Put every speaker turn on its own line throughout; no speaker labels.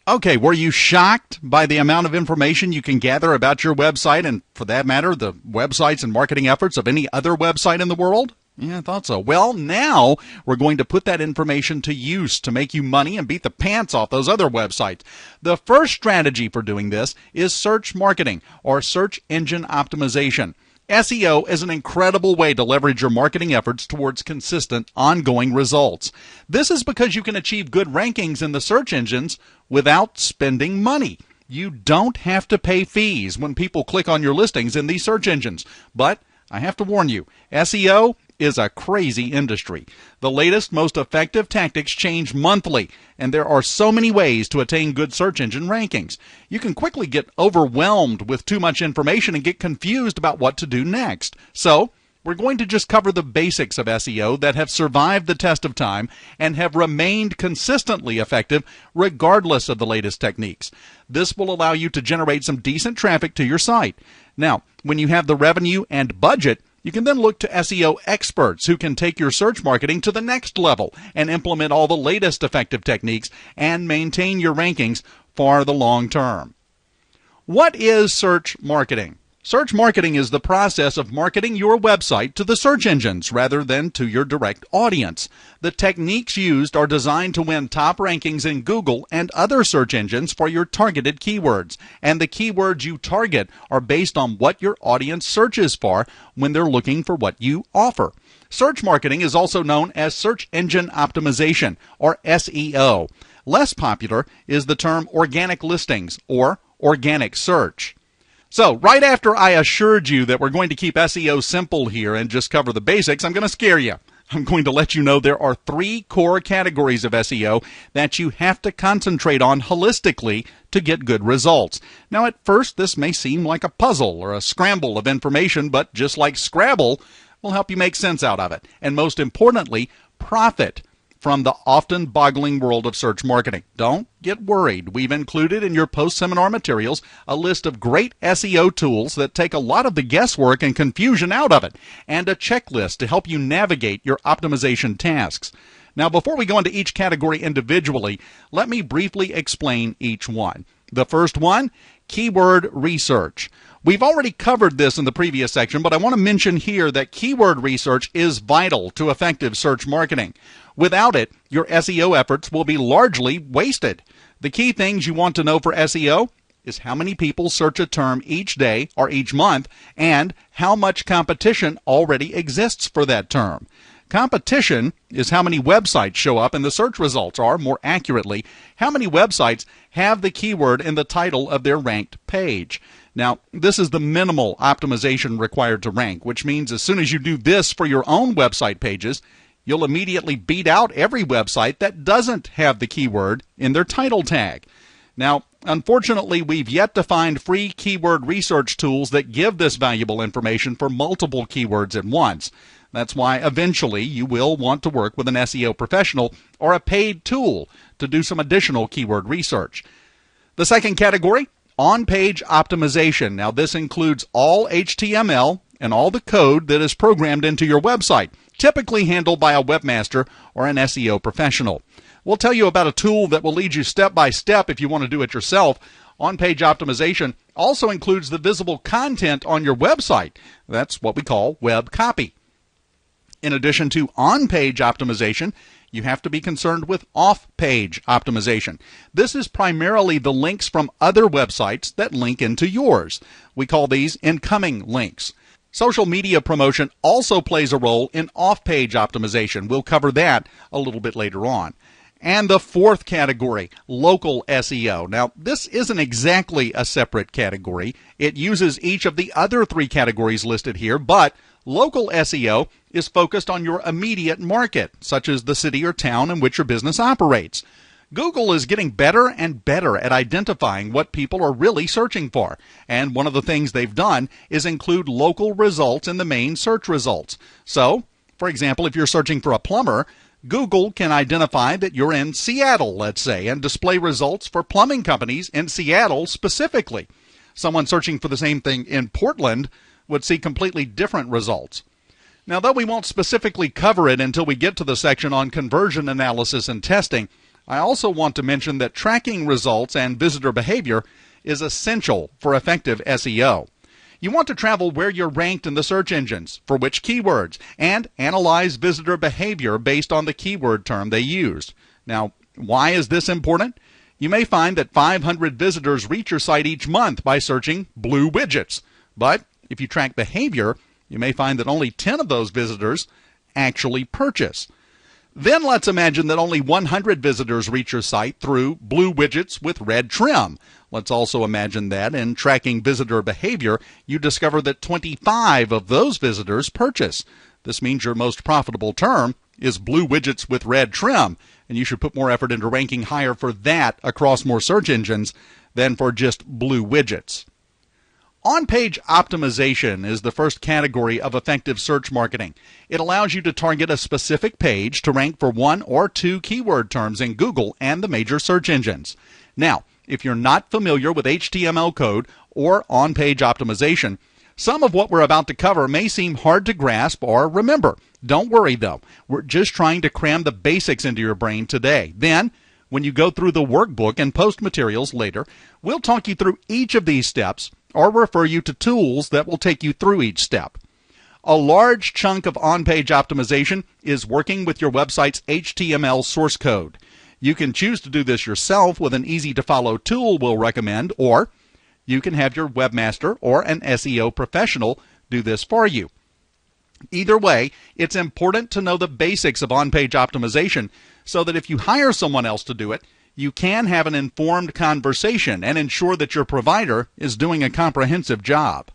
Okay, were you shocked by the amount of information you can gather about your website and, for that matter, the websites and marketing efforts of any other website in the world? Yeah, I thought so. Well, now we're going to put that information to use to make you money and beat the pants off those other websites. The first strategy for doing this is search marketing or search engine optimization. SEO is an incredible way to leverage your marketing efforts towards consistent, ongoing results. This is because you can achieve good rankings in the search engines without spending money. You don't have to pay fees when people click on your listings in these search engines. But I have to warn you, SEO is a crazy industry. The latest, most effective tactics change monthly, and there are so many ways to attain good search engine rankings. You can quickly get overwhelmed with too much information and get confused about what to do next. So, we're going to just cover the basics of SEO that have survived the test of time and have remained consistently effective regardless of the latest techniques. This will allow you to generate some decent traffic to your site. Now, when you have the revenue and budget, you can then look to SEO experts who can take your search marketing to the next level and implement all the latest effective techniques and maintain your rankings for the long term. What is search marketing? Search marketing is the process of marketing your website to the search engines rather than to your direct audience. The techniques used are designed to win top rankings in Google and other search engines for your targeted keywords. And the keywords you target are based on what your audience searches for when they're looking for what you offer. Search marketing is also known as search engine optimization, or SEO. Less popular is the term organic listings or organic search. So, right after I assured you that we're going to keep SEO simple here and just cover the basics, I'm going to scare you. I'm going to let you know there are 3 core categories of SEO that you have to concentrate on holistically to get good results. Now, at first, this may seem like a puzzle or a scramble of information, but just like Scrabble, will help you make sense out of it. And most importantly, profit from the often boggling world of search marketing. Don't get worried. We've included in your post-seminar materials a list of great SEO tools that take a lot of the guesswork and confusion out of it, and a checklist to help you navigate your optimization tasks. Now, before we go into each category individually, let me briefly explain each one. The first one, keyword research. We've already covered this in the previous section, but I want to mention here that keyword research is vital to effective search marketing. Without it, your SEO efforts will be largely wasted. The key things you want to know for SEO is how many people search a term each day or each month, and how much competition already exists for that term. Competition is how many websites show up in the search results, or more accurately, how many websites have the keyword in the title of their ranked page. Now, this is the minimal optimization required to rank, which means as soon as you do this for your own website pages, you'll immediately beat out every website that doesn't have the keyword in their title tag. Now, unfortunately, we've yet to find free keyword research tools that give this valuable information for multiple keywords at once. That's why eventually you will want to work with an SEO professional or a paid tool to do some additional keyword research. The second category, OnPage Optimization. Now, this includes all HTML and all the code that is programmed into your website, typically handled by a webmaster or an SEO professional. We'll tell you about a tool that will lead you step by step if you want to do it yourself. OnPage Optimization also includes the visible content on your website. That's what we call web copy. In addition to on-page optimization, you have to be concerned with off-page optimization. This is primarily the links from other websites that link into yours. We call these incoming links. Social media promotion also plays a role in off-page optimization. We'll cover that a little bit later on. And the fourth category, local SEO. Now, this isn't exactly a separate category. It uses each of the other 3 categories listed here, but local SEO is focused on your immediate market, such as the city or town in which your business operates. Google is getting better and better at identifying what people are really searching for, and one of the things they've done is include local results in the main search results. So, for example, if you're searching for a plumber, Google can identify that you're in Seattle, let's say, and display results for plumbing companies in Seattle specifically. Someone searching for the same thing in Portland would see completely different results. Now, though we won't specifically cover it until we get to the section on conversion analysis and testing, I also want to mention that tracking results and visitor behavior is essential for effective SEO. You want to travel where you're ranked in the search engines, for which keywords, and analyze visitor behavior based on the keyword term they used. Now, why is this important? You may find that 500 visitors reach your site each month by searching blue widgets. But if you track behavior, you may find that only 10 of those visitors actually purchase. Then let's imagine that only 100 visitors reach your site through blue widgets with red trim. Let's also imagine that in tracking visitor behavior, you discover that 25 of those visitors purchase. This means your most profitable term is blue widgets with red trim, and you should put more effort into ranking higher for that across more search engines than for just blue widgets. On-page optimization is the first category of effective search marketing. It allows you to target a specific page to rank for one or two keyword terms in Google and the major search engines. Now, if you're not familiar with HTML code or on-page optimization, some of what we're about to cover may seem hard to grasp or remember. Don't worry, though. We're just trying to cram the basics into your brain today. Then, when you go through the workbook and post materials later, we'll talk you through each of these steps or refer you to tools that will take you through each step. A large chunk of on-page optimization is working with your website's HTML source code. You can choose to do this yourself with an easy-to-follow tool we'll recommend, or you can have your webmaster or an SEO professional do this for you. Either way, it's important to know the basics of on-page optimization so that if you hire someone else to do it, you can have an informed conversation and ensure that your provider is doing a comprehensive job.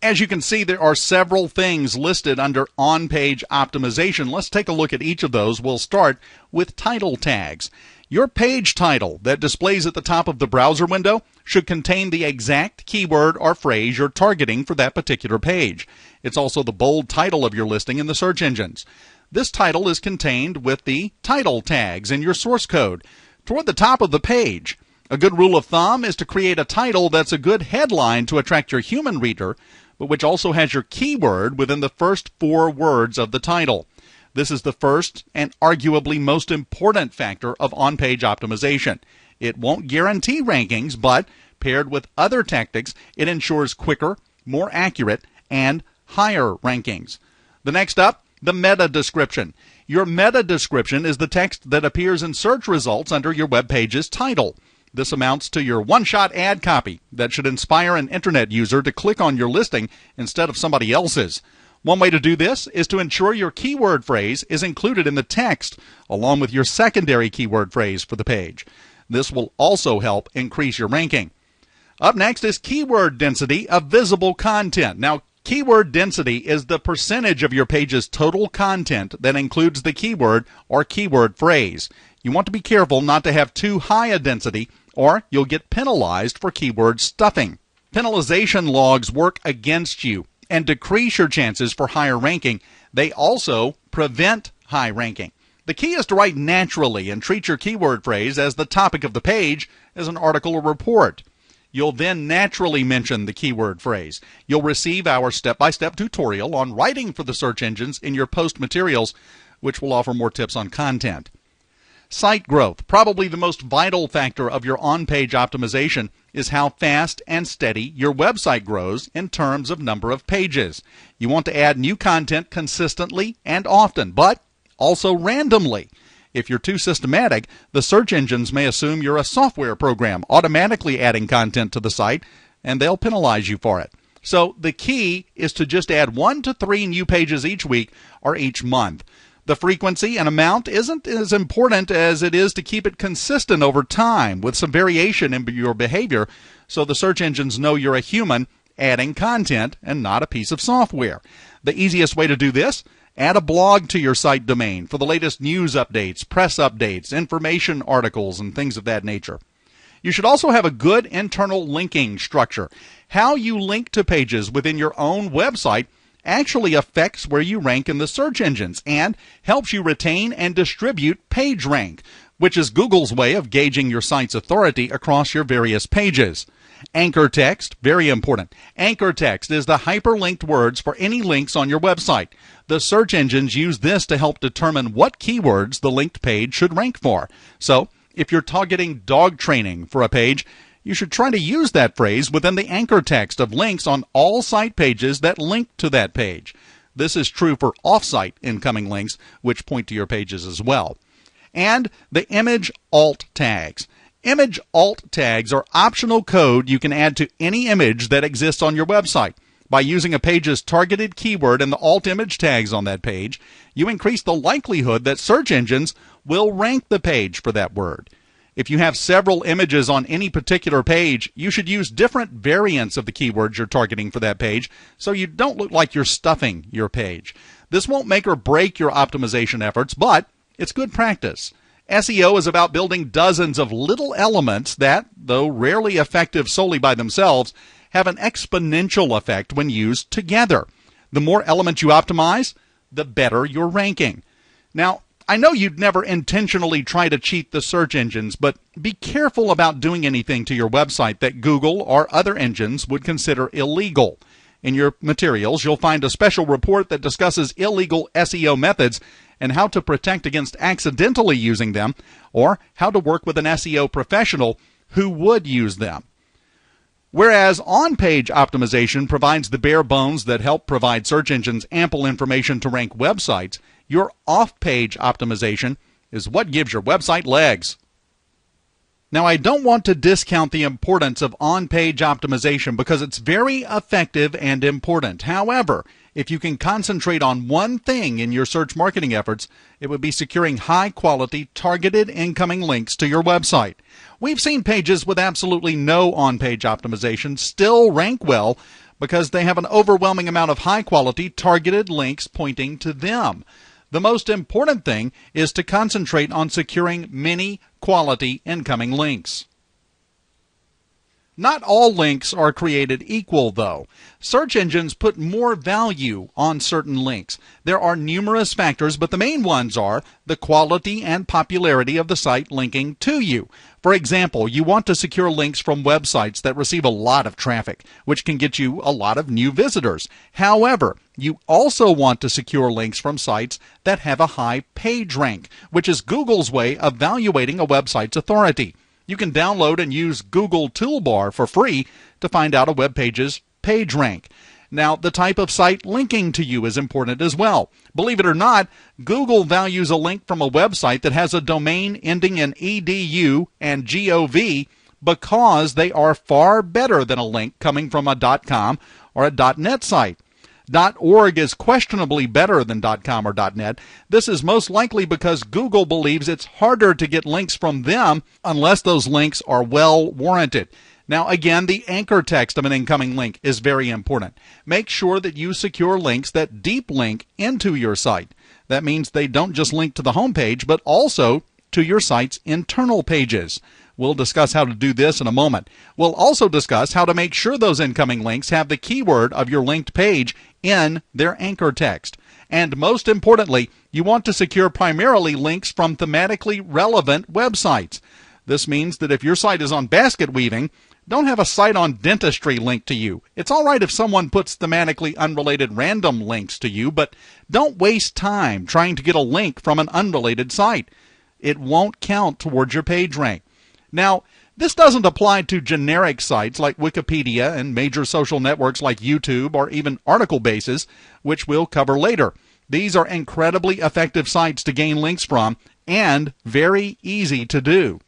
As you can see, there are several things listed under on-page optimization. Let's take a look at each of those. We'll start with title tags. Your page title that displays at the top of the browser window should contain the exact keyword or phrase you're targeting for that particular page. It's also the bold title of your listing in the search engines. This title is contained with the title tags in your source code toward the top of the page. A good rule of thumb is to create a title that's a good headline to attract your human reader, but which also has your keyword within the first 4 words of the title. This is the first and arguably most important factor of on-page optimization. It won't guarantee rankings, but paired with other tactics, it ensures quicker, more accurate, and higher rankings. The next up, the meta description. Your meta description is the text that appears in search results under your web page's title. This amounts to your one-shot ad copy that should inspire an internet user to click on your listing instead of somebody else's. One way to do this is to ensure your keyword phrase is included in the text along with your secondary keyword phrase for the page. This will also help increase your ranking. Up next is keyword density of visible content. Now, keyword density is the percentage of your page's total content that includes the keyword or keyword phrase. You want to be careful not to have too high a density, or you'll get penalized for keyword stuffing. Penalization logs work against you and decrease your chances for higher ranking. They also prevent high ranking. The key is to write naturally and treat your keyword phrase as the topic of the page as an article or report. You'll then naturally mention the keyword phrase. You'll receive our step-by-step tutorial on writing for the search engines in your post materials, which will offer more tips on content. Site growth, probably the most vital factor of your on-page optimization, is how fast and steady your website grows in terms of number of pages. You want to add new content consistently and often, but also randomly. If you're too systematic, the search engines may assume you're a software program automatically adding content to the site, and they'll penalize you for it. So the key is to just add 1 to 3 new pages each week or each month. The frequency and amount isn't as important as it is to keep it consistent over time with some variation in your behavior so the search engines know you're a human adding content and not a piece of software. The easiest way to do this: add a blog to your site domain for the latest news updates, press updates, information articles, and things of that nature. You should also have a good internal linking structure. How you link to pages within your own website actually affects where you rank in the search engines and helps you retain and distribute PageRank, which is Google's way of gauging your site's authority across your various pages. Anchor text, very important. Anchor text is the hyperlinked words for any links on your website. The search engines use this to help determine what keywords the linked page should rank for. So, if you're targeting dog training for a page, you should try to use that phrase within the anchor text of links on all site pages that link to that page. This is true for off-site incoming links, which point to your pages as well. And the image alt tags. Image alt tags are optional code you can add to any image that exists on your website. By using a page's targeted keyword and the alt image tags on that page, you increase the likelihood that search engines will rank the page for that word. If you have several images on any particular page, you should use different variants of the keywords you're targeting for that page so you don't look like you're stuffing your page. This won't make or break your optimization efforts, but it's good practice. SEO is about building dozens of little elements that, though rarely effective solely by themselves, have an exponential effect when used together. The more elements you optimize, the better your ranking. Now, I know you'd never intentionally try to cheat the search engines, but be careful about doing anything to your website that Google or other engines would consider illegal. In your materials, you'll find a special report that discusses illegal SEO methods and how to protect against accidentally using them, or how to work with an SEO professional who would use them. Whereas OnPage Optimization provides the bare bones that help provide search engines ample information to rank websites, your OffPage Optimization is what gives your website legs. Now, I don't want to discount the importance of on-page optimization because it's very effective and important. However, if you can concentrate on one thing in your search marketing efforts, it would be securing high-quality, targeted incoming links to your website. We've seen pages with absolutely no on-page optimization still rank well because they have an overwhelming amount of high-quality, targeted links pointing to them. The most important thing is to concentrate on securing many quality incoming links. Not all links are created equal, though. Search engines put more value on certain links. There are numerous factors, but the main ones are the quality and popularity of the site linking to you. For example, you want to secure links from websites that receive a lot of traffic, which can get you a lot of new visitors. However, you also want to secure links from sites that have a high page rank, which is Google's way of evaluating a website's authority. You can download and use Google Toolbar for free to find out a web page's page rank. Now, the type of site linking to you is important as well. Believe it or not, Google values a link from a website that has a domain ending in .edu and .gov because they are far better than a link coming from a .com or a .net site. .org is questionably better than .com or .net. This is most likely because Google believes it's harder to get links from them unless those links are well warranted. Now, again, the anchor text of an incoming link is very important. Make sure that you secure links that deep link into your site. That means they don't just link to the home page, but also to your site's internal pages. We'll discuss how to do this in a moment. We'll also discuss how to make sure those incoming links have the keyword of your linked page in their anchor text. And most importantly, you want to secure primarily links from thematically relevant websites. This means that if your site is on basket weaving, don't have a site on dentistry linked to you. It's all right if someone puts thematically unrelated random links to you, but don't waste time trying to get a link from an unrelated site. It won't count towards your page rank. Now, this doesn't apply to generic sites like Wikipedia and major social networks like YouTube or even article bases, which we'll cover later. These are incredibly effective sites to gain links from and very easy to do.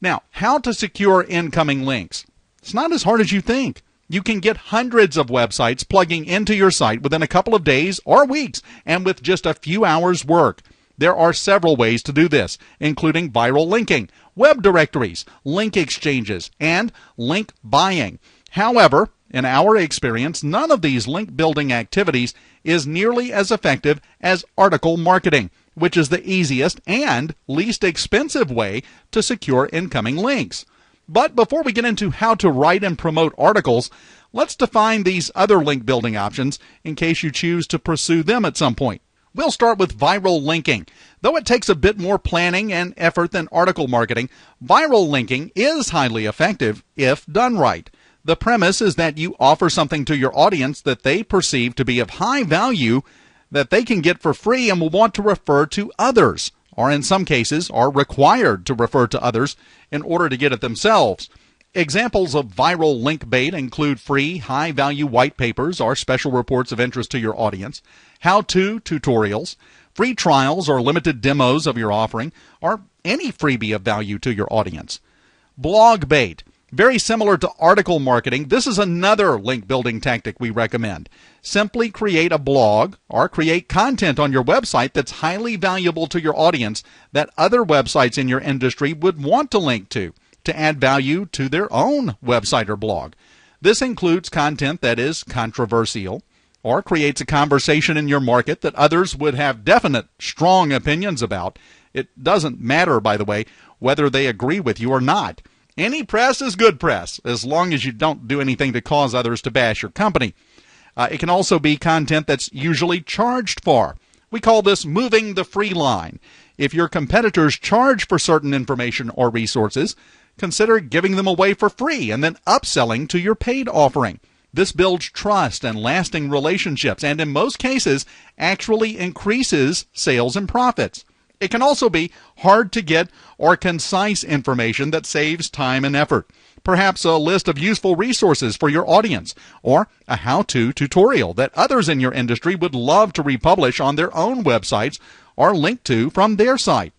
Now, how to secure incoming links? It's not as hard as you think. You can get hundreds of websites plugging into your site within a couple of days or weeks and with just a few hours' work. There are several ways to do this, including viral linking, web directories, link exchanges, and link buying. However, in our experience, none of these link building activities is nearly as effective as article marketing, which is the easiest and least expensive way to secure incoming links. But before we get into how to write and promote articles, let's define these other link building options in case you choose to pursue them at some point. We'll start with viral linking. Though it takes a bit more planning and effort than article marketing, viral linking is highly effective if done right. The premise is that you offer something to your audience that they perceive to be of high value that they can get for free and will want to refer to others, or in some cases are required to refer to others in order to get it themselves. Examples of viral link bait include free, high-value white papers or special reports of interest to your audience, how-to tutorials, free trials or limited demos of your offering, or any freebie of value to your audience. Blog bait. Very similar to article marketing, this is another link building tactic we recommend. Simply create a blog or create content on your website that's highly valuable to your audience that other websites in your industry would want to link to add value to their own website or blog. This includes content that is controversial or creates a conversation in your market that others would have definite, strong opinions about. It doesn't matter, by the way, whether they agree with you or not. Any press is good press, as long as you don't do anything to cause others to bash your company. It can also be content that's usually charged for. We call this moving the free line. If your competitors charge for certain information or resources, consider giving them away for free and then upselling to your paid offering. This builds trust and lasting relationships, and in most cases, actually increases sales and profits. It can also be hard to get or concise information that saves time and effort. Perhaps a list of useful resources for your audience, or a how-to tutorial that others in your industry would love to republish on their own websites or link to from their site.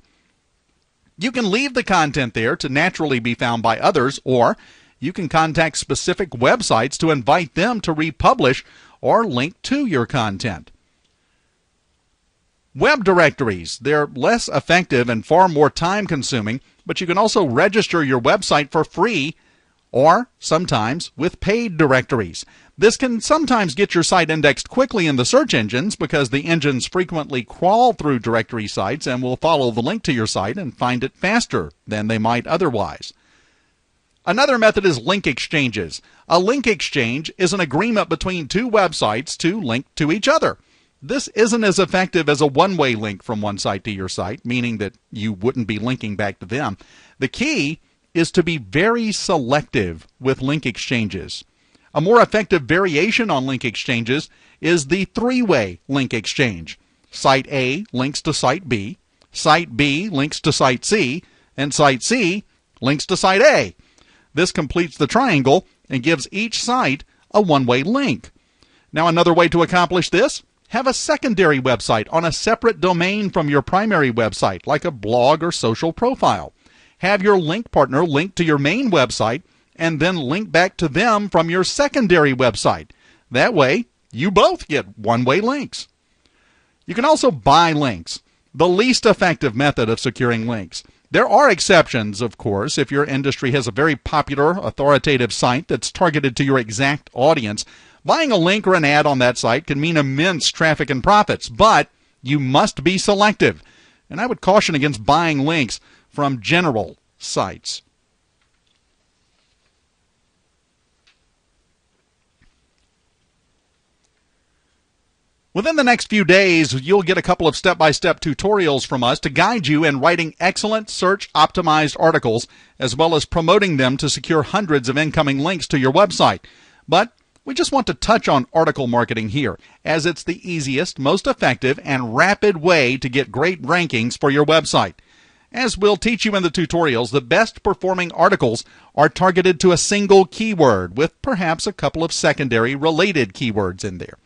You can leave the content there to naturally be found by others, or you can contact specific websites to invite them to republish or link to your content. Web directories, they're less effective and far more time-consuming, but you can also register your website for free or sometimes with paid directories. This can sometimes get your site indexed quickly in the search engines because the engines frequently crawl through directory sites and will follow the link to your site and find it faster than they might otherwise. Another method is link exchanges. A link exchange is an agreement between two websites to link to each other. This isn't as effective as a one-way link from one site to your site, meaning that you wouldn't be linking back to them. The key is to be very selective with link exchanges. A more effective variation on link exchanges is the three-way link exchange. Site A links to Site B, Site B links to Site C, and Site C links to Site A. This completes the triangle and gives each site a one-way link. Now, another way to accomplish this: have a secondary website on a separate domain from your primary website, like a blog or social profile. Have your link partner link to your main website and then link back to them from your secondary website. That way, you both get one-way links. You can also buy links, the least effective method of securing links. There are exceptions, of course, if your industry has a very popular, authoritative site that's targeted to your exact audience. Buying a link or an ad on that site can mean immense traffic and profits, but you must be selective. And I would caution against buying links from general sites. Within the next few days, you'll get a couple of step-by-step tutorials from us to guide you in writing excellent search-optimized articles, as well as promoting them to secure hundreds of incoming links to your website. But we just want to touch on article marketing here, as it's the easiest, most effective, and rapid way to get great rankings for your website. As we'll teach you in the tutorials, the best performing articles are targeted to a single keyword with perhaps a couple of secondary related keywords in there.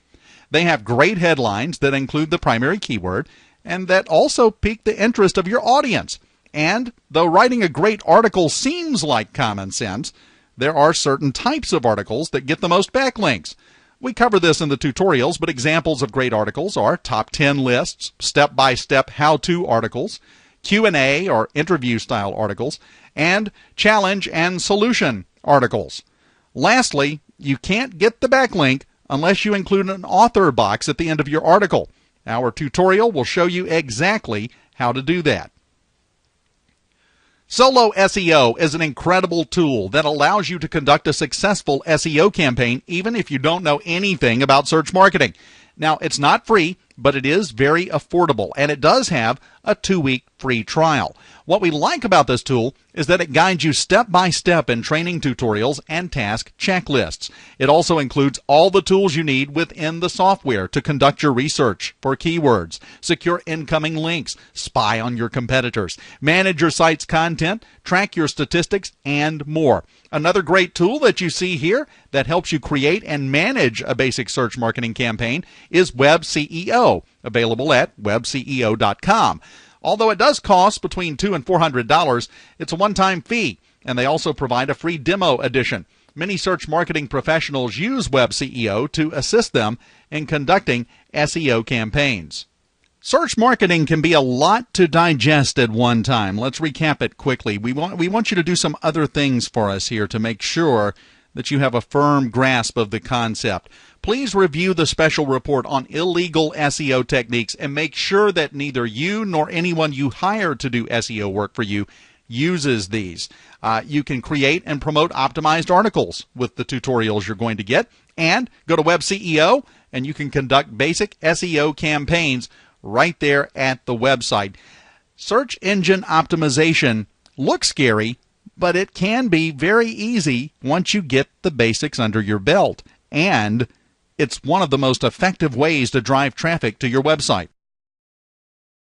They have great headlines that include the primary keyword and that also pique the interest of your audience. And though writing a great article seems like common sense, there are certain types of articles that get the most backlinks. We cover this in the tutorials, but examples of great articles are top 10 lists, step-by-step how-to articles, Q&A or interview-style articles, and challenge and solution articles. Lastly, you can't get the backlink unless you include an author box at the end of your article. Our tutorial will show you exactly how to do that. Solo SEO is an incredible tool that allows you to conduct a successful SEO campaign even if you don't know anything about search marketing. Now, it's not free, but it is very affordable, and it does have a 2-week free trial. What we like about this tool is that it guides you step by step in training tutorials and task checklists. It also includes all the tools you need within the software to conduct your research for keywords, secure incoming links, spy on your competitors, manage your site's content, track your statistics, and more. Another great tool that you see here that helps you create and manage a basic search marketing campaign is Web CEO, available at webceo.com. Although it does cost between $200 and $400, it's a one-time fee, and they also provide a free demo edition. Many search marketing professionals use Web CEO to assist them in conducting SEO campaigns. Search marketing can be a lot to digest at one time. Let's recap it quickly. We want you to do some other things for us here to make sure that you have a firm grasp of the concept. Please review the special report on illegal SEO techniques and make sure that neither you nor anyone you hire to do SEO work for you uses these. You can create and promote optimized articles with the tutorials you're going to get, and go to Web CEO and you can conduct basic SEO campaigns right there at the website. Search engine optimization looks scary, but it can be very easy once you get the basics under your belt. And it's one of the most effective ways to drive traffic to your website.